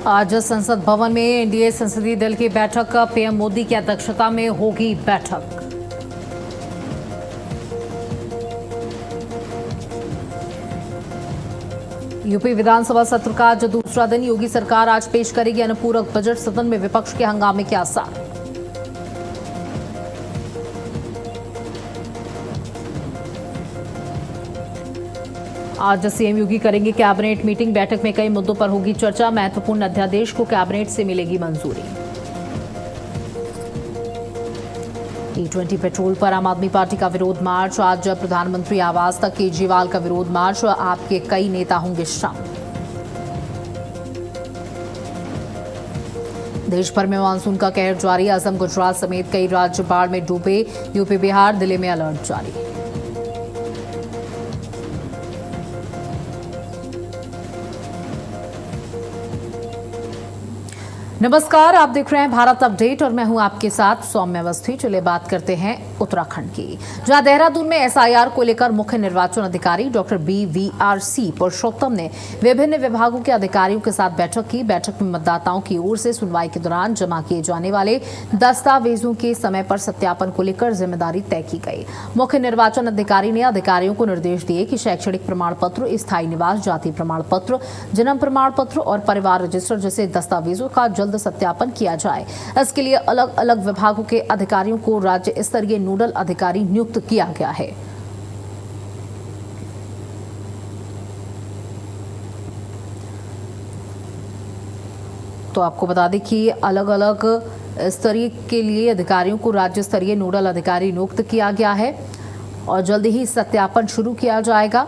आज संसद भवन में एनडीए संसदीय दल की बैठक पीएम मोदी की अध्यक्षता में होगी बैठक। यूपी विधानसभा सत्र का आज दूसरा दिन। योगी सरकार आज पेश करेगी अनुपूरक बजट। सदन में विपक्ष के हंगामे के आसार। आज सीएम योगी करेंगे कैबिनेट मीटिंग। बैठक में कई मुद्दों पर होगी चर्चा। महत्वपूर्ण अध्यादेश को कैबिनेट से मिलेगी मंजूरी। E20 पेट्रोल पर आम आदमी पार्टी का विरोध मार्च। आज प्रधानमंत्री आवास तक केजरीवाल का विरोध मार्च। आपके कई नेता होंगे शामिल। देश भर में मानसून का कहर जारी। असम, गुजरात समेत कई राज्य बाढ़ में डूबे। यूपी, बिहार, दिल्ली में अलर्ट जारी। नमस्कार, आप देख रहे हैं भारत अपडेट और मैं हूं आपके साथ सौम्य अवस्थी। चलिए बात करते हैं उत्तराखंड की, जहां देहरादून में एसआईआर को लेकर मुख्य निर्वाचन अधिकारी डॉक्टर BVRC पुरुषोत्तम ने विभिन्न विभागों के अधिकारियों के साथ बैठक की। बैठक में मतदाताओं की ओर से सुनवाई के दौरान जमा किए जाने वाले दस्तावेजों के समय पर सत्यापन को लेकर जिम्मेदारी तय की गई। मुख्य निर्वाचन अधिकारी ने अधिकारियों को निर्देश दिए कि शैक्षणिक प्रमाण पत्र, स्थायी निवास, जाति प्रमाण पत्र, जन्म प्रमाण पत्र और परिवार रजिस्टर जैसे दस्तावेजों का जल्द सत्यापन किया जाए। इसके लिए अलग अलग विभागों के अधिकारियों को राज्य स्तरीय नोडल अधिकारी नियुक्त किया गया है। तो आपको बता दें कि अलग अलग स्तरीय के लिए अधिकारियों को राज्य स्तरीय नोडल अधिकारी नियुक्त किया गया है और जल्द ही सत्यापन शुरू किया जाएगा,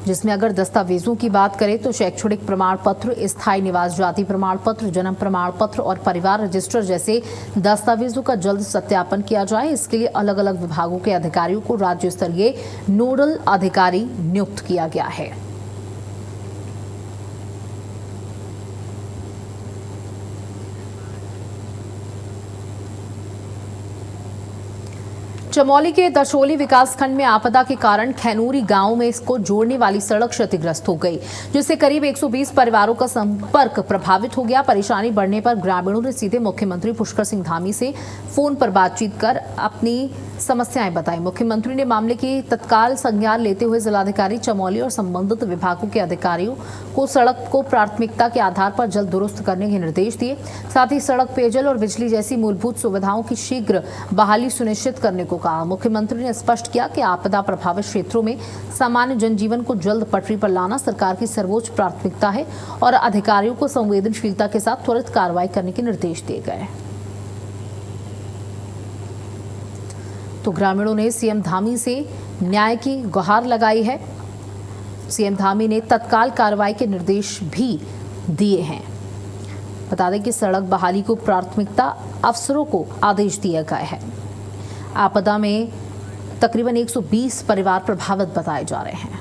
जिसमें अगर दस्तावेजों की बात करें तो शैक्षणिक प्रमाण पत्र, स्थायी निवास, जाति प्रमाण पत्र, जन्म प्रमाण पत्र और परिवार रजिस्टर जैसे दस्तावेजों का जल्द सत्यापन किया जाए। इसके लिए अलग अलग विभागों के अधिकारियों को राज्य स्तरीय नोडल अधिकारी नियुक्त किया गया है। चमोली के दशोली विकासखंड में आपदा के कारण खैनूरी गांव में इसको जोड़ने वाली सड़क क्षतिग्रस्त हो गई, जिससे करीब 120 परिवारों का संपर्क प्रभावित हो गया। परेशानी बढ़ने पर ग्रामीणों ने सीधे मुख्यमंत्री पुष्कर सिंह धामी से फोन पर बातचीत कर अपनी समस्याएं बताई। मुख्यमंत्री ने मामले की तत्काल संज्ञान लेते हुए जिलाधिकारी चमोली और संबंधित विभागों के अधिकारियों को सड़क को प्राथमिकता के आधार पर जल्द दुरुस्त करने के निर्देश दिए। साथ ही सड़क, पेयजल और बिजली जैसी मूलभूत सुविधाओं की शीघ्र बहाली सुनिश्चित करने को कहा। मुख्यमंत्री ने स्पष्ट किया कि आपदा प्रभावित क्षेत्रों में सामान्य जनजीवन को जल्द पटरी पर लाना सरकार की सर्वोच्च प्राथमिकता है और अधिकारियों को संवेदनशीलता के साथ त्वरित कार्रवाई करने के निर्देश दिए गए। तो ग्रामीणों ने सीएम धामी से न्याय की गुहार लगाई है। सीएम धामी ने तत्काल कार्रवाई के निर्देश भी दिए हैं। बता दें कि सड़क बहाली को प्राथमिकता, अफसरों को आदेश दिया गया है। आपदा में तकरीबन 120 परिवार प्रभावित बताए जा रहे हैं।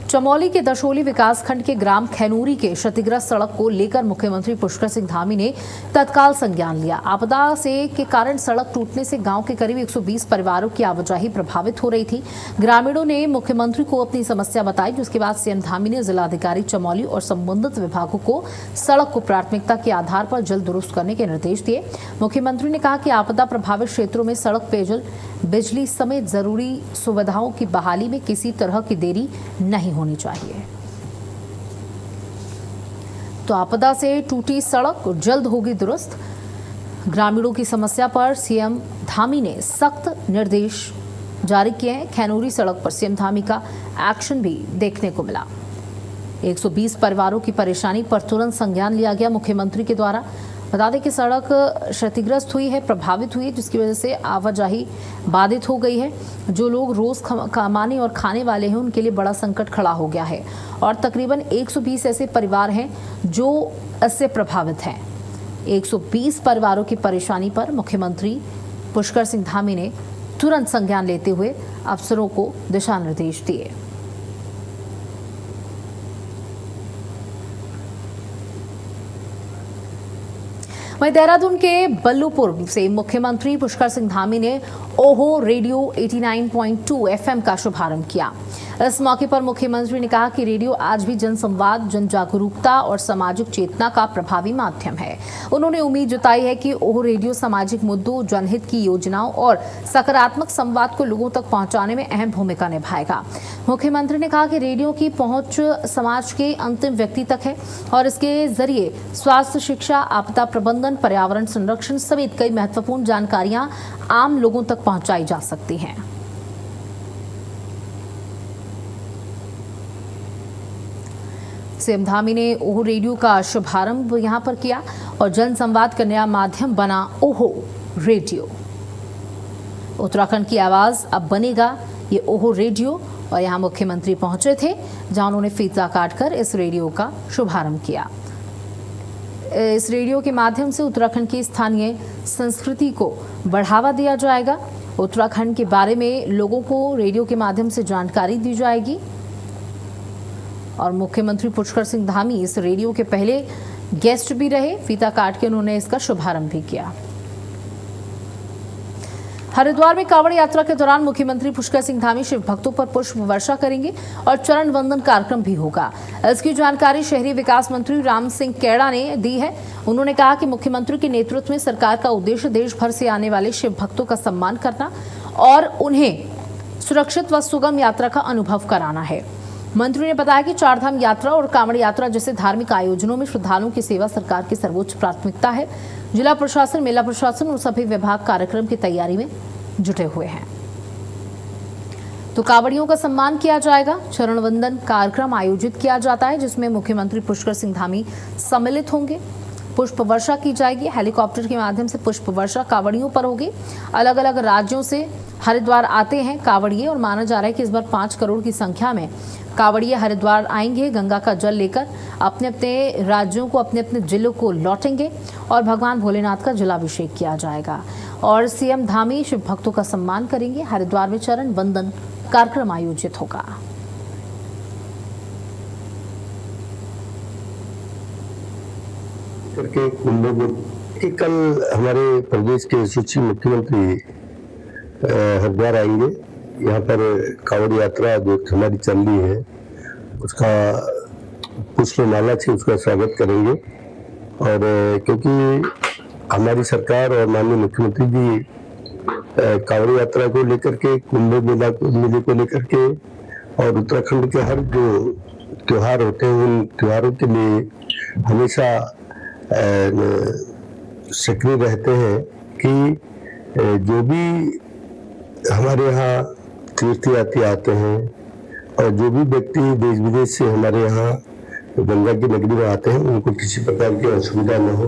चमोली के दशोली विकासखंड के ग्राम खैनूरी के क्षतिग्रस्त सड़क को लेकर मुख्यमंत्री पुष्कर सिंह धामी ने तत्काल संज्ञान लिया। आपदा से के कारण सड़क टूटने से गांव के करीब 120 परिवारों की आवाजाही प्रभावित हो रही थी। ग्रामीणों ने मुख्यमंत्री को अपनी समस्या बताई, जिसके बाद सीएम धामी ने जिलाधिकारी चमोली और संबंधित विभागों को सड़क को प्राथमिकता के आधार पर जल्द दुरुस्त करने के निर्देश दिए। मुख्यमंत्री ने कहा कि आपदा प्रभावित क्षेत्रों में सड़क, पेयजल, बिजली समेत जरूरी सुविधाओं की बहाली में किसी तरह की देरी नहीं होनी चाहिए। तो आपदा से टूटी सड़क जल्द होगी दुरुस्त। ग्रामीणों की समस्या पर सीएम धामी ने सख्त निर्देश जारी किए हैं। खैनूरी सड़क पर सीएम धामी का एक्शन भी देखने को मिला। 120 परिवारों की परेशानी पर तुरंत संज्ञान लिया गया मुख्यमंत्री के द्वारा। बता दें कि सड़क क्षतिग्रस्त हुई है, प्रभावित हुई है, जिसकी वजह से आवाजाही बाधित हो गई है। जो लोग रोज कमाने और खाने वाले हैं उनके लिए बड़ा संकट खड़ा हो गया है और तकरीबन 120 ऐसे परिवार हैं जो इससे प्रभावित हैं। 120 परिवारों की परेशानी पर मुख्यमंत्री पुष्कर सिंह धामी ने तुरंत संज्ञान लेते हुए अफसरों को दिशा निर्देश दिए। वहीं देहरादून के बल्लूपुर से मुख्यमंत्री पुष्कर सिंह धामी ने ओहो रेडियो 89.2 FM का शुभारंभ किया। इस मौके पर मुख्यमंत्री ने कहा कि रेडियो आज भी जनसंवाद, जन जागरूकता और सामाजिक चेतना का प्रभावी माध्यम है। उन्होंने उम्मीद जताई है कि ओह रेडियो सामाजिक मुद्दों, जनहित की योजनाओं और सकारात्मक संवाद को लोगों तक पहुंचाने में अहम भूमिका निभाएगा। मुख्यमंत्री ने कहा कि रेडियो की पहुंच समाज के अंतिम व्यक्ति तक है और इसके जरिए स्वास्थ्य, शिक्षा, आपदा प्रबंधन, पर्यावरण संरक्षण समेत कई महत्वपूर्ण जानकारियां आम लोगों तक पहुंचाई जा सकती हैं। सीएम धामी ने ओहो रेडियो का शुभारंभ यहां पर किया और जन संवाद का नया माध्यम बना ओहो रेडियो। उत्तराखंड की आवाज अब बनेगा ये ओहो रेडियो। और यहां मुख्यमंत्री पहुंचे थे, जहां उन्होंने फीता काटकर इस रेडियो का शुभारंभ किया। इस रेडियो के माध्यम से उत्तराखंड की स्थानीय संस्कृति को बढ़ावा दिया जाएगा। उत्तराखंड के बारे में लोगों को रेडियो के माध्यम से जानकारी दी जाएगी। और मुख्यमंत्री पुष्कर सिंह धामी इस रेडियो के पहले गेस्ट भी रहे। फीता काट के उन्होंने इसका शुभारंभ भी किया। हरिद्वार में कांवड़ यात्रा के दौरान मुख्यमंत्री पुष्कर सिंह धामी शिव भक्तों पर पुष्प वर्षा करेंगे और चरण वंदन कार्यक्रम भी होगा। इसकी जानकारी शहरी विकास मंत्री राम सिंह कैड़ा ने दी है। उन्होंने कहा कि मुख्यमंत्री के नेतृत्व में सरकार का उद्देश्य देश भर से आने वाले शिव भक्तों का सम्मान करना और उन्हें सुरक्षित व सुगम यात्रा का अनुभव कराना है। मंत्री ने बताया कि चारधाम यात्रा और कांवड़ यात्रा जैसे धार्मिक आयोजनों में श्रद्धालुओं की सेवा सरकार की सर्वोच्च प्राथमिकता है। जिला प्रशासन, मेला प्रशासन और सभी विभाग कार्यक्रम की तैयारी में जुटे हुए हैं। तो कांवड़ियों का सम्मान किया जाएगा। चरण वंदन कार्यक्रम आयोजित किया जाता है, जिसमें मुख्यमंत्री पुष्कर सिंह धामी सम्मिलित होंगे। पुष्प वर्षा की जाएगी। हेलीकॉप्टर के माध्यम से पुष्प वर्षा कांवड़ियों पर होगी। अलग अलग राज्यों से हरिद्वार आते हैं कांवड़िए और माना जा रहा है कि इस बार 5 करोड़ की संख्या में कांवड़िए हरिद्वार आएंगे। गंगा का जल लेकर अपने अपने राज्यों को, अपने अपने जिलों को लौटेंगे और भगवान भोलेनाथ का जलाभिषेक किया जाएगा। और सीएम धामी शिव भक्तों का सम्मान करेंगे। हरिद्वार में चरण वंदन कार्यक्रम आयोजित होगा। करके कल हमारे प्रदेश के यशस्वी मुख्यमंत्री हरिद्वार आएंगे। यहाँ पर कांवड़ यात्रा जो हमारी चल रही है उसका पुष्प माला से उसका स्वागत करेंगे। और क्योंकि हमारी सरकार और माननीय मुख्यमंत्री जी कांवड़ यात्रा को लेकर के, कुंभ मेले को लेकर के और उत्तराखंड के हर जो त्योहार होते हैं उन त्योहारों के लिए हमेशा सक्रिय रहते हैं कि जो भी हमारे यहाँ तीर्थयात्री आते हैं और जो भी व्यक्ति देश विदेश से हमारे यहाँ गंगा की नगरी में आते हैं उनको किसी प्रकार की असुविधा न हो।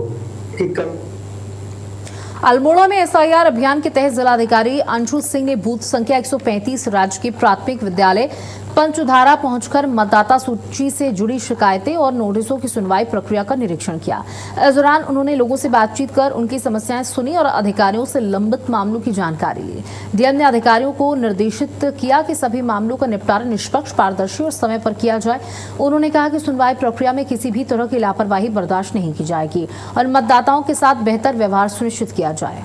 अल्मोड़ा में एसआईआर अभियान के तहत जिलाधिकारी अंशु सिंह ने बूथ संख्या 135 राजकीय प्राथमिक विद्यालय पंचधारा पहुंचकर मतदाता सूची से जुड़ी शिकायतें और नोटिसों की सुनवाई प्रक्रिया का निरीक्षण किया। इस दौरान उन्होंने लोगों से बातचीत कर उनकी समस्याएं सुनी और अधिकारियों से लंबित मामलों की जानकारी ली। डीएम ने अधिकारियों को निर्देशित किया कि सभी मामलों का निपटारा निष्पक्ष, पारदर्शी और समय पर किया जाए। उन्होंने कहा कि सुनवाई प्रक्रिया में किसी भी तरह की लापरवाही बर्दाश्त नहीं की जाएगी और मतदाताओं के साथ बेहतर व्यवहार सुनिश्चित किया जाए।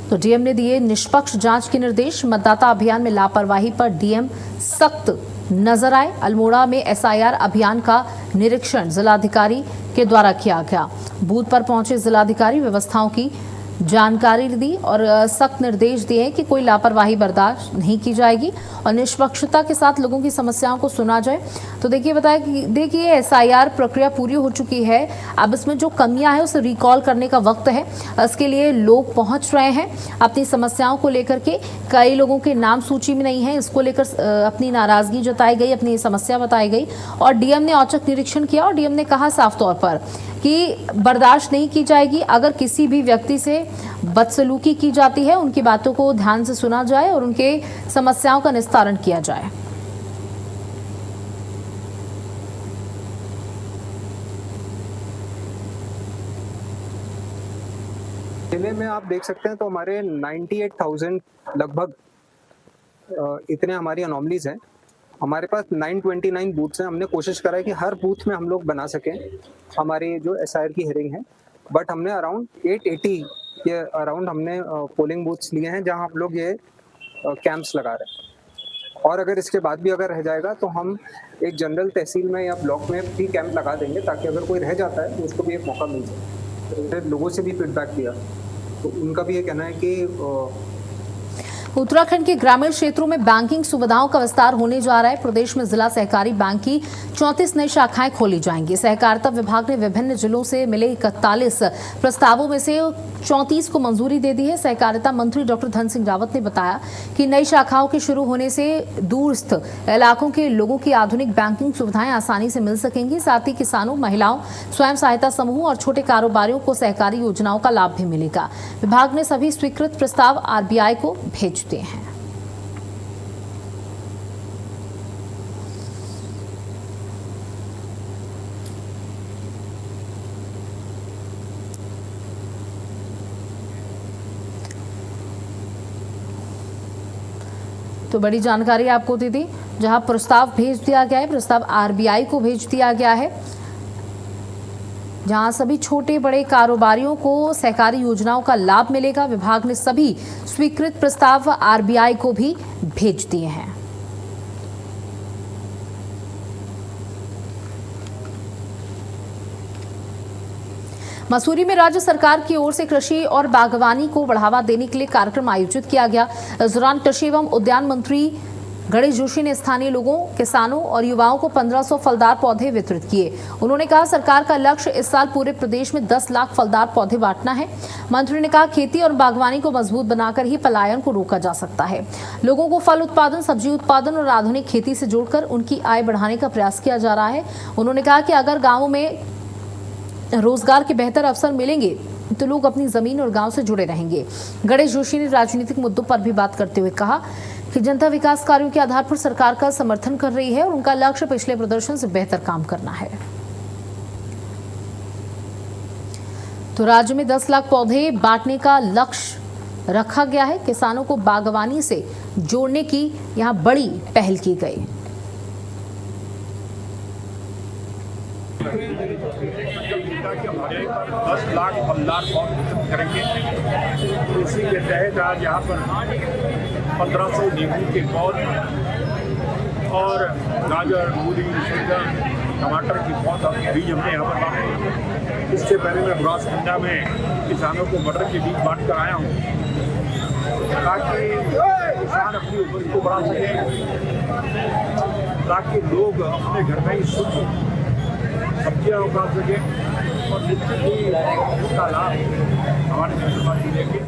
तो डीएम ने दिए निष्पक्ष जांच के निर्देश। मतदाता अभियान में लापरवाही पर डीएम सख्त नजर आए। अल्मोड़ा में एसआईआर अभियान का निरीक्षण जिलाधिकारी के द्वारा किया गया। बूथ पर पहुंचे जिलाधिकारी व्यवस्थाओं की जानकारी दी और सख्त निर्देश दिए कि कोई लापरवाही बर्दाश्त नहीं की जाएगी और निष्पक्षता के साथ लोगों की समस्याओं को सुना जाए। तो देखिए एसआईआर प्रक्रिया पूरी हो चुकी है। अब इसमें जो कमियां हैं उसे रिकॉल करने का वक्त है। इसके लिए लोग पहुंच रहे हैं अपनी समस्याओं को लेकर के। कई लोगों के नाम सूची में नहीं है, इसको लेकर अपनी नाराजगी जताई गई, अपनी समस्या बताई गई और डीएम ने औचक निरीक्षण किया और डीएम ने कहा साफ तौर पर कि बर्दाश्त नहीं की जाएगी। अगर किसी भी व्यक्ति से बदसलूकी की जाती है, उनकी बातों को ध्यान से सुना जाए और उनके समस्याओं का निस्तारण किया जाए। जिले में आप देख सकते हैं तो हमारे 98,000 लगभग इतने हमारी अनोमलीज हैं। हमारे पास 929 बूथ्स हैं। हमने कोशिश करा है कि हर बूथ में हम लोग बना सकें हमारी जो एसआईआर की हियरिंग है, बट हमने अराउंड 880 के अराउंड हमने पोलिंग बूथ्स लिए हैं जहां हम लोग ये कैंप्स लगा रहे हैं। और अगर इसके बाद भी अगर रह जाएगा तो हम एक जनरल तहसील में या ब्लॉक में भी कैंप लगा देंगे, ताकि अगर कोई रह जाता है तो उसको भी एक मौका मिल जाए। तो लोगों से भी फीडबैक दिया तो उनका भी ये कहना है कि उत्तराखंड के ग्रामीण क्षेत्रों में बैंकिंग सुविधाओं का विस्तार होने जा रहा है। प्रदेश में जिला सहकारी बैंक की 34 नई शाखाएं खोली जाएंगी। सहकारिता विभाग ने विभिन्न जिलों से मिले 41 प्रस्तावों में से 34 को मंजूरी दे दी है। सहकारिता मंत्री डॉक्टर धन सिंह रावत ने बताया कि नई शाखाओं के शुरू होने से दूरस्थ इलाकों के लोगों की आधुनिक बैंकिंग सुविधाएं आसानी से मिल सकेंगी। साथ ही किसानों, महिलाओं, स्वयं सहायता समूह और छोटे कारोबारियों को सहकारी योजनाओं का लाभ भी मिलेगा। विभाग ने सभी स्वीकृत प्रस्ताव आरबीआई को भेज दिए हैं। तो बड़ी जानकारी आपको दे दी, जहां प्रस्ताव भेज दिया गया है, प्रस्ताव आरबीआई को भेज दिया गया है, जहां सभी छोटे बड़े कारोबारियों को सहकारी योजनाओं का लाभ मिलेगा। विभाग ने सभी स्वीकृत प्रस्ताव आरबीआई को भी भेज दिए हैं। मसूरी में राज्य सरकार की ओर से कृषि और बागवानी को बढ़ावा देने के लिए कार्यक्रम आयोजित किया गया। इस दौरान कृषि एवं उद्यान मंत्री गणेश जोशी ने स्थानीय लोगों, किसानों और युवाओं को 1500 फलदार पौधे वितरित किए। उन्होंने कहा, सरकार का लक्ष्य इस साल पूरे प्रदेश में 10 लाख फलदार पौधे बांटना है। मंत्री ने कहा, खेती और बागवानी को मजबूत बनाकर ही पलायन को रोका जा सकता है। लोगों को फल उत्पादन, सब्जी उत्पादन और आधुनिक खेती से जोड़कर उनकी आय बढ़ाने का प्रयास किया जा रहा है। उन्होंने कहा कि अगर गाँवों में रोजगार के बेहतर अवसर मिलेंगे तो लोग अपनी जमीन और गांव से जुड़े रहेंगे। गणेश जोशी ने राजनीतिक मुद्दों पर भी बात करते हुए कहा कि जनता विकास कार्यों के आधार पर सरकार का समर्थन कर रही है और उनका लक्ष्य पिछले प्रदर्शन से बेहतर काम करना है। तो राज्य में 10 लाख पौधे बांटने का लक्ष्य रखा गया है। किसानों को बागवानी से जोड़ने की यहां बड़ी पहल की गई। कि हमारे 10 लाख फलदार पौधे वितरित करेंगे। इसी के तहत आज यहाँ पर 1500 नींबू के पौधे और गाजर, मूली, शलजम, टमाटर की पौधा बीज हमने यहाँ पर बांटे। इससे पहले मैं बुरासखंडा में किसानों को मटर के बीज बांट कर आया हूँ, ताकि किसान अपनी उपज को बढ़ा सके, ताकि लोग अपने घर में ही शुद्ध सब्जियाँ उगा सके और निश्चित ही उसका लाभ हमारे समाज को देंगे।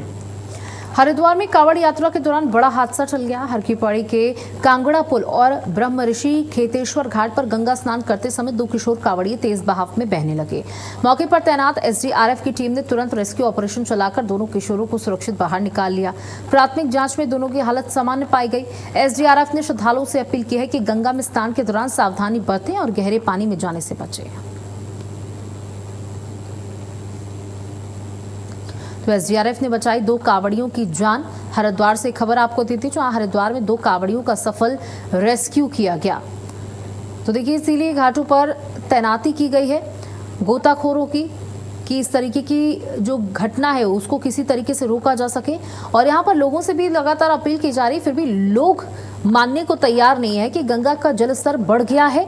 हरिद्वार में कांवड़ यात्रा के दौरान बड़ा हादसा चल गया। हरकीपौड़ी के कांगड़ा पुल और ब्रह्म ऋषि खेतेश्वर घाट पर गंगा स्नान करते समय 2 किशोर कांवड़िए तेज बहाव में बहने लगे। मौके पर तैनात एसडीआरएफ की टीम ने तुरंत रेस्क्यू ऑपरेशन चलाकर दोनों किशोरों को सुरक्षित बाहर निकाल लिया। प्राथमिक जांच में दोनों की हालत सामान्य पाई गई। एसडीआरएफ ने श्रद्धालुओं से अपील की है कि गंगा में स्नान के दौरान सावधानी बरतें और गहरे पानी में जाने से बचें। तो एसडीआरएफ ने बचाई 2 कांवड़ियों की जान। हरिद्वार से खबर आपको दी थी, जहां हरिद्वार में 2 कांवड़ियों का सफल रेस्क्यू किया गया। तो देखिए, इसीलिए घाटों पर तैनाती की गई है गोताखोरों की, कि इस तरीके की जो घटना है उसको किसी तरीके से रोका जा सके। और यहाँ पर लोगों से भी लगातार अपील की जा रही, फिर भी लोग मानने को तैयार नहीं है कि गंगा का जल स्तर बढ़ गया है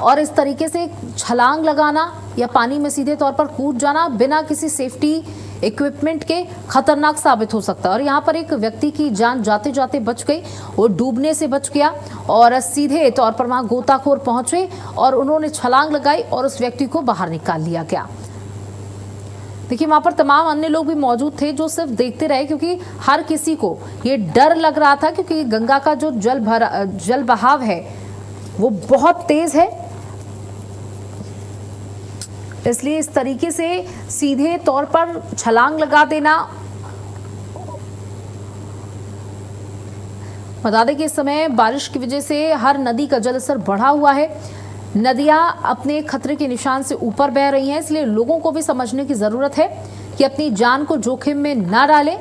और इस तरीके से छलांग लगाना या पानी में सीधे तौर पर कूद जाना बिना किसी सेफ्टी इक्विपमेंट के खतरनाक साबित हो सकता है। और यहाँ पर एक व्यक्ति की जान जाते जाते बच गई, वो डूबने से बच गया और सीधे तौर पर वहां गोताखोर पहुंचे और उन्होंने छलांग लगाई और उस व्यक्ति को बाहर निकाल लिया गया। देखिए, वहां पर तमाम अन्य लोग भी मौजूद थे जो सिर्फ देखते रहे, क्योंकि हर किसी को ये डर लग रहा था, क्योंकि गंगा का जो जल बहाव है वो बहुत तेज है। इसलिए इस तरीके से सीधे तौर पर छलांग लगा देना। बता दें कि इस समय बारिश की वजह से हर नदी का जलस्तर बढ़ा हुआ है। नदियां अपने खतरे के निशान से ऊपर बह रही हैं, इसलिए लोगों को भी समझने की जरूरत है कि अपनी जान को जोखिम में ना डालें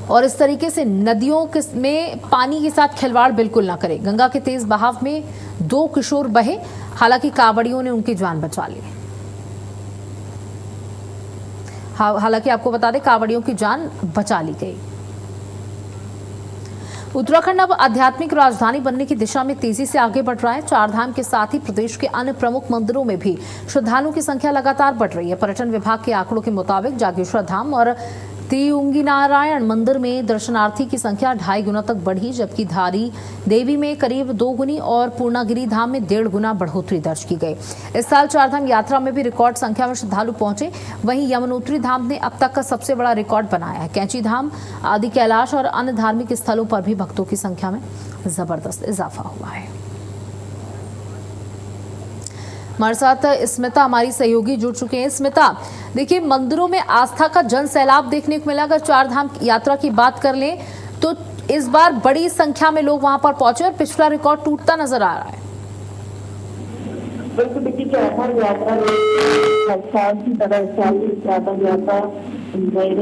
और इस तरीके से नदियों में पानी के साथ खिलवाड़ बिल्कुल ना करें। गंगा के तेज बहाव में 2 किशोर बहे, हालांकि कांवड़ियों ने उनकी जान बचा ली। हालांकि आपको बता दें, कांवड़ियों की जान बचा ली गई। उत्तराखंड अब आध्यात्मिक राजधानी बनने की दिशा में तेजी से आगे बढ़ रहा है। चारधाम के साथ ही प्रदेश के अन्य प्रमुख मंदिरों में भी श्रद्धालुओं की संख्या लगातार बढ़ रही है। पर्यटन विभाग के आंकड़ों के मुताबिक जागेश्वर धाम और तिरुंगीनारायण मंदिर में दर्शनार्थी की संख्या 2.5 गुना तक बढ़ी, जबकि धारी देवी में करीब 2 गुनी और पूर्णागिरी धाम में 1.5 गुना बढ़ोतरी दर्ज की गई। इस साल चारधाम यात्रा में भी रिकॉर्ड संख्या में श्रद्धालु पहुंचे। वहीं यमुनोत्री धाम ने अब तक का सबसे बड़ा रिकॉर्ड बनाया है। कैंची धाम, आदि कैलाश और अन्य धार्मिक स्थलों पर भी भक्तों की संख्या में जबरदस्त इजाफा हुआ है। हमारे साथ स्मिता हमारी सहयोगी जुड़ चुके हैं। स्मिता, देखिए मंदिरों में आस्था का जन सैलाब देखने को मिला। अगर चारधाम यात्रा की बात कर लें तो इस बार बड़ी संख्या में लोग वहां पर पहुंचे और पिछला रिकॉर्ड टूटता नजर आ रहा है। बिल्कुल, देखिए चारधाम यात्रा हर साल की तरह साल की चारधाम यात्रा अप्रैल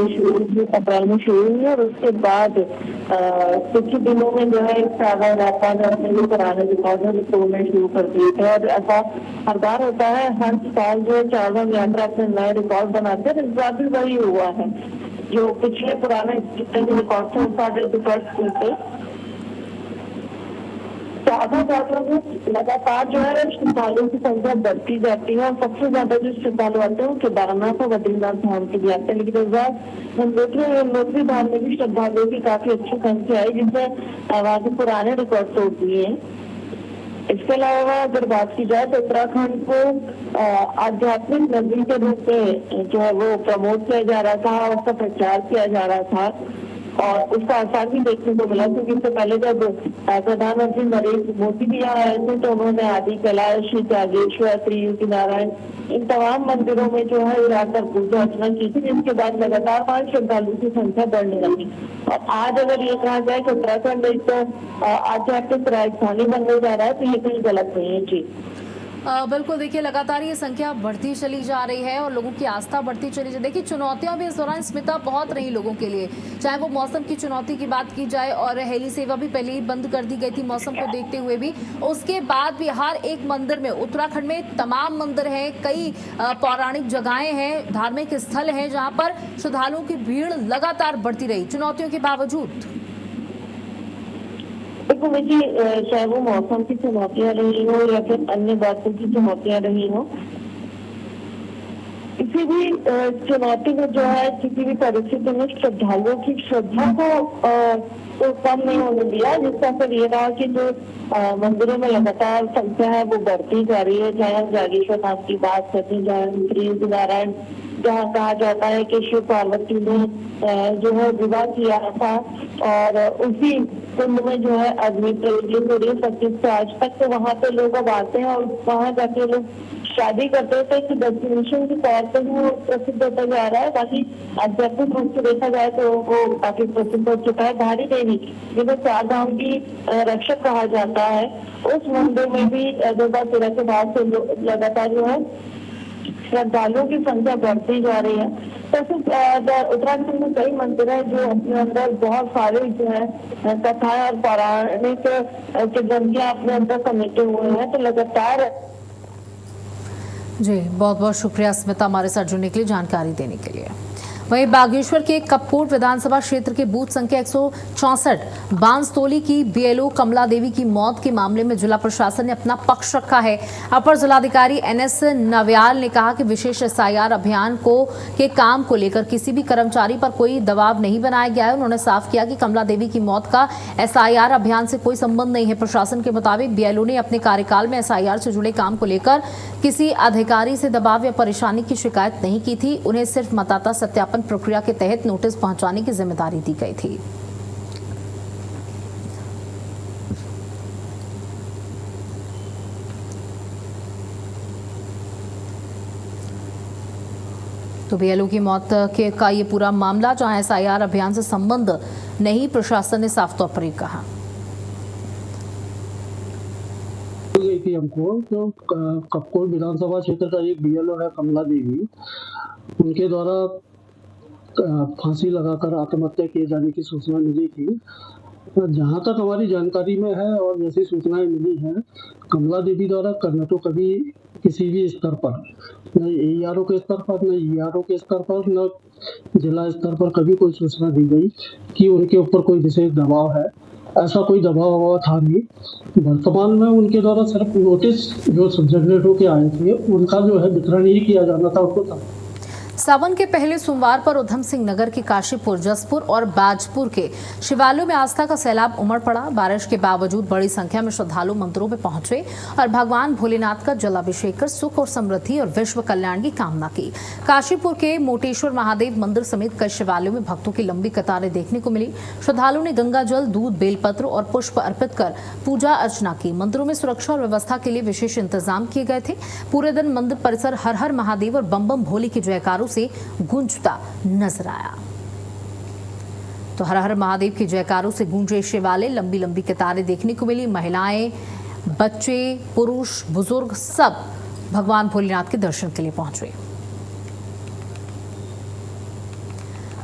में शुरू हुई और उसके बाद कुछ ही दिनों में जो है चारधाम यात्रा अपने जो पुराने रिकॉर्ड में शुरू कर दिए थे। और ऐसा हर बार होता है, हर साल जो चारधाम यात्रा अपने नए रिकॉर्ड बनाते हैं। इस बार भी वही हुआ है, जो पिछले पुराने जितने भी रिकॉर्ड थे सारे रिकॉर्ड थे। चारधाम यात्रा में लगातार जो है श्रद्धालुओं की संख्या बढ़ती जाती है और सबसे ज्यादा जो श्रद्धालु आते हैं वो केदारनाथ और बद्रीनाथ धाम के लिए आते हैं। लेकिन इस बार यमुनोत्री धाम में भी श्रद्धालुओं की काफी अच्छी संख्या है, जिससे वहाँ के पुराने रिकॉर्ड तोड़ दिए हैं। इसके अलावा अगर बात की जाए तो उत्तराखंड को आध्यात्मिक नगरी के रूप में जो है वो प्रमोट किया जा रहा था, उसका प्रचार किया जा रहा था और उसका असर भी देखने को मिला। क्योंकि इससे पहले जब प्रधानमंत्री नरेंद्र मोदी भी यहाँ आए थे तो उन्होंने आदि कैलाश, जागेश्वर, तिरुंगीनारायण इन तमाम मंदिरों में जो है जाकर पूजा अर्चना की थी, जिसके बाद लगातार वहाँ श्रद्धालुओं की संख्या बढ़ने लगी। और आज अगर ये कहा जाए कि उत्तराखंड एक आध्यात्मिक राजधानी बनने जा रहा है तो ये कहीं गलत नहीं है। जी बिल्कुल, देखिए लगातार ये संख्या बढ़ती चली जा रही है और लोगों की आस्था बढ़ती चली जा रही है। देखिए चुनौतियां भी इस दौरान स्मिता बहुत रही लोगों के लिए, चाहे वो मौसम की चुनौती की बात की जाए और हेली सेवा भी पहले ही बंद कर दी गई थी मौसम को देखते हुए भी। उसके बाद भी हर एक मंदिर में, उत्तराखंड में तमाम मंदिर हैं, कई पौराणिक जगहें हैं, धार्मिक स्थल हैं जहाँ पर श्रद्धालुओं की भीड़ लगातार बढ़ती रही चुनौतियों के बावजूद। देखो देखिए, चाहे वो मौसम की चुनौतियां रही हो या फिर अन्य बातों की चुनौतियां रही हो, किसी भी चुनौती में जो है किसी भी परिस्थिति में श्रद्धालुओं की श्रद्धा को तो कम नहीं होने दिया, जिसका फिर ये रहा कि जो मंदिरों में लगातार संख्या है वो बढ़ती जा रही है। चाहे हम जागेश्वर धाम की बात करते हैं, चाहे तिरुंगीनारायण जहाँ कहा जाता है कि शिव पार्वती ने जो है विवाह किया था और उसी कुंड में जो है अग्नि प्रज्वलित हो रही है 25 से आज तक। तो वहाँ पे लोग अब आते हैं और वहाँ जाके लोग शादी करते हैं, तो एक डेस्टिनेशन के तौर पर वो प्रसिद्ध होता जा रहा है। बाकी आध्यात्मिक रूप से देखा जाए तो वो काफी प्रसिद्ध हो चुका है। धारी देवी जिन्हें चारधाम की रक्षक कहा जाता है, उस मंदिर में भी 2013 के बाद से लगातार जो है श्रद्धालुओं की संख्या बढ़ती जा रही है। तो उत्तराखंड में कई मंदिर है जो अपने अंदर बहुत सारे जो है कथाएं और पौराणिक किंवदंतियां अपने अंदर समेटे हुए हैं। तो लगातार जी बहुत बहुत शुक्रिया स्मिता हमारे साथ जुड़ने के लिए, जानकारी देने के लिए। वहीं बागेश्वर के कपकोट विधानसभा क्षेत्र के बूथ संख्या 164 बांसतोली की बीएलओ कमला देवी की मौत के मामले में जिला प्रशासन ने अपना पक्ष रखा है। अपर जिलाधिकारी एनएस नव्याल ने कहा कि विशेष एसआईआर अभियान के काम को लेकर किसी भी कर्मचारी पर कोई दबाव नहीं बनाया गया है। उन्होंने साफ किया कि कमला देवी की मौत का एसआईआर अभियान से कोई संबंध नहीं है। प्रशासन के मुताबिक बीएलओ ने अपने कार्यकाल में एसआईआर से जुड़े काम को लेकर किसी अधिकारी से दबाव या परेशानी की शिकायत नहीं की थी। उन्हें सिर्फ मतदाता सत्यापन प्रक्रिया के तहत नोटिस पहुंचाने की जिम्मेदारी दी गई थी। तो बीएलओ की मौत का ये पूरा मामला जहां एसआईआर अभियान से संबंध नहीं, प्रशासन ने साफ तौर पर ही कहा। गई थी हमको तो कपकोट विधानसभा क्षेत्र का एक बीएलओ है कमला देवी, उनके द्वारा फांसी लगाकर आत्महत्या किए जाने की सूचना मिली थी। जहां तक हमारी जानकारी में है और जैसी सूचनाएं मिली हैं, कमला देवी द्वारा करना तो कभी किसी भी स्तर पर, न एआरओ के स्तर पर, न ईआरओ के स्तर पर, न जिला स्तर पर कभी कोई सूचना दी गई कि उनके ऊपर कोई विशेष दबाव है। ऐसा कोई दबाव वबाव था नहीं। वर्तमान में उनके द्वारा सिर्फ नोटिस जो जनरेट होके आए थे उनका जो है वितरण ही किया जाना था उनको था। सावन के पहले सोमवार पर उधम सिंह नगर के काशीपुर, जसपुर और बाजपुर के शिवालयों में आस्था का सैलाब उमड़ पड़ा। बारिश के बावजूद बड़ी संख्या में श्रद्धालु मंदिरों में पहुंचे और भगवान भोलेनाथ का जलाभिषेक कर सुख और समृद्धि और विश्व कल्याण की कामना की। काशीपुर के मोटेश्वर महादेव मंदिर समेत कई शिवालयों में भक्तों की लंबी कतारें देखने को मिली। श्रद्धालुओं ने गंगा जल, दूध, बेलपत्र और पुष्प अर्पित कर पूजा अर्चना की। मंदिरों में सुरक्षा और व्यवस्था के लिए विशेष इंतजाम किए गए थे। पूरे दिन मंदिर परिसर हर हर महादेव और बम बम भोले की जयकारों से गूंजता नजर आया। तो हर हर महादेव की जयकारों से गूंजे शिवालय, लंबी लंबी कतारें देखने को मिली। महिलाएं, बच्चे, पुरुष, बुजुर्ग सब भगवान भोलेनाथ के दर्शन के लिए पहुंचे।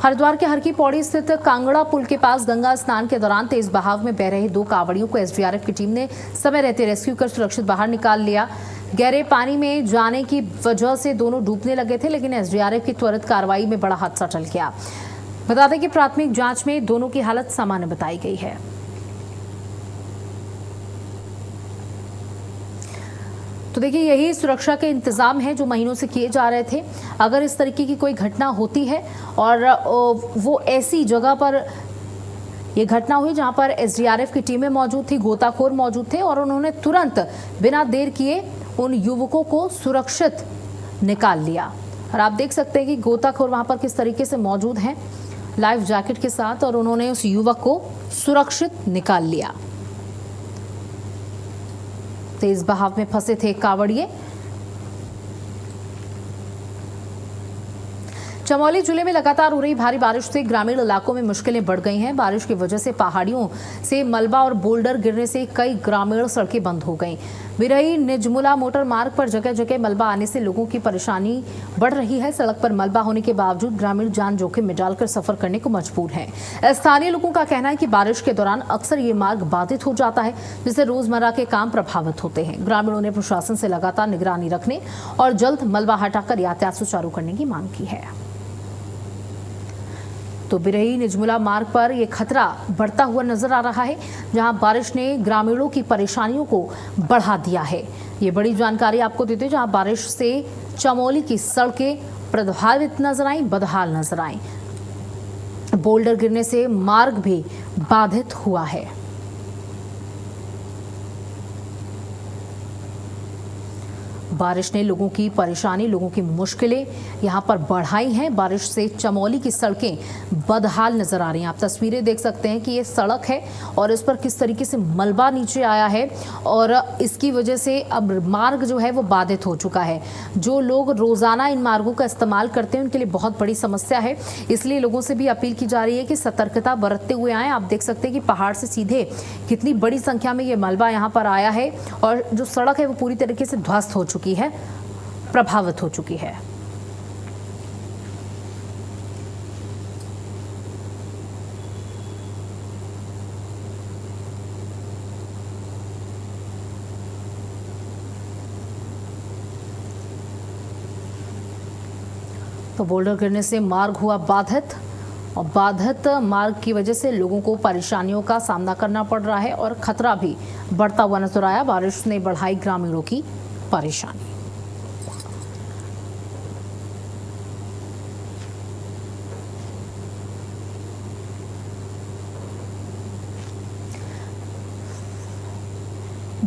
हरिद्वार के हर की पौड़ी स्थित कांगड़ा पुल के पास गंगा स्नान के दौरान तेज बहाव में बह रहे 2 कांवड़ियों को एसडीआरएफ की टीम ने समय रहते रेस्क्यू कर सुरक्षित बाहर निकाल लिया। गहरे पानी में जाने की वजह से दोनों डूबने लगे थे, लेकिन एसडीआरएफ की त्वरित कार्रवाई में बड़ा हादसा टल गया। बता दें कि प्राथमिक जांच में दोनों की हालत सामान्य बताई गई है। तो देखिए, यही सुरक्षा के इंतजाम है जो महीनों से किए जा रहे थे। अगर इस तरीके की कोई घटना होती है और वो ऐसी जगह पर ये घटना हुई जहां पर एसडीआरएफ की टीमें मौजूद थी, गोताखोर मौजूद थे और उन्होंने तुरंत बिना देर किए उन युवकों को सुरक्षित निकाल लिया। और आप देख सकते हैं कि गोताखोर वहां पर किस तरीके से मौजूद हैं लाइफ जैकेट के साथ, और उन्होंने उस युवक को सुरक्षित निकाल लिया। तेज बहाव में फंसे थे कांवड़िए। चमोली जिले में लगातार हो रही भारी बारिश से ग्रामीण इलाकों में मुश्किलें बढ़ गई हैं। बारिश की वजह से पहाड़ियों से मलबा और बोल्डर गिरने से कई ग्रामीण सड़कें बंद हो गईं। बिरही निजमुला मोटर मार्ग पर जगह जगह मलबा आने से लोगों की परेशानी बढ़ रही है। सड़क पर मलबा होने के बावजूद ग्रामीण जान जोखिम में डालकर सफर करने को मजबूर हैं। स्थानीय लोगों का कहना है कि बारिश के दौरान अक्सर ये मार्ग बाधित हो जाता है, जिससे रोजमर्रा के काम प्रभावित होते हैं। ग्रामीणों ने प्रशासन से लगातार निगरानी रखने और जल्द मलबा हटाकर यातायात सुचारू करने की मांग की है। तो बिरही निजमुला मार्ग पर यह खतरा बढ़ता हुआ नजर आ रहा है, जहां बारिश ने ग्रामीणों की परेशानियों को बढ़ा दिया है। ये बड़ी जानकारी आपको देते हैं, जहां बारिश से चमोली की सड़कें प्रभावित नजर आई, बदहाल नजर आई। बोल्डर गिरने से मार्ग भी बाधित हुआ है। बारिश ने लोगों की परेशानी, लोगों की मुश्किलें यहां पर बढ़ाई हैं। बारिश से चमोली की सड़कें बदहाल नजर आ रही हैं। आप तस्वीरें देख सकते हैं कि ये सड़क है और इस पर किस तरीके से मलबा नीचे आया है और इसकी वजह से अब मार्ग जो है वो बाधित हो चुका है। जो लोग रोजाना इन मार्गों का इस्तेमाल करते हैं उनके लिए बहुत बड़ी समस्या है। इसलिए लोगों से भी अपील की जा रही है कि सतर्कता बरतते हुए आएं। आप देख सकते हैं कि पहाड़ से सीधे कितनी बड़ी संख्या में ये मलबा यहाँ पर आया है और जो सड़क है वो पूरी तरीके से ध्वस्त हो चुकी है, प्रभावित हो चुकी है। तो बोल्डर गिरने से मार्ग हुआ बाधित और बाधित मार्ग की वजह से लोगों को परेशानियों का सामना करना पड़ रहा है और खतरा भी बढ़ता हुआ नजर आया। बारिश ने बढ़ाई ग्रामीणों की परेशानी।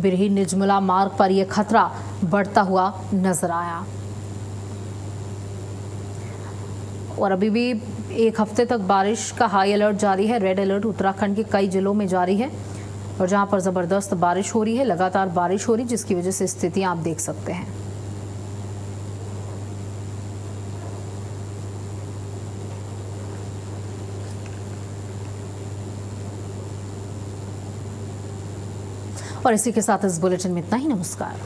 बिरही निजमुला मार्ग पर यह खतरा बढ़ता हुआ नजर आया और अभी भी एक हफ्ते तक बारिश का हाई अलर्ट जारी है। रेड अलर्ट उत्तराखंड के कई जिलों में जारी है और जहां पर जबरदस्त बारिश हो रही है, लगातार बारिश हो रही, जिसकी वजह से स्थितियां आप देख सकते हैं। और इसी के साथ इस बुलेटिन में इतना ही। नमस्कार।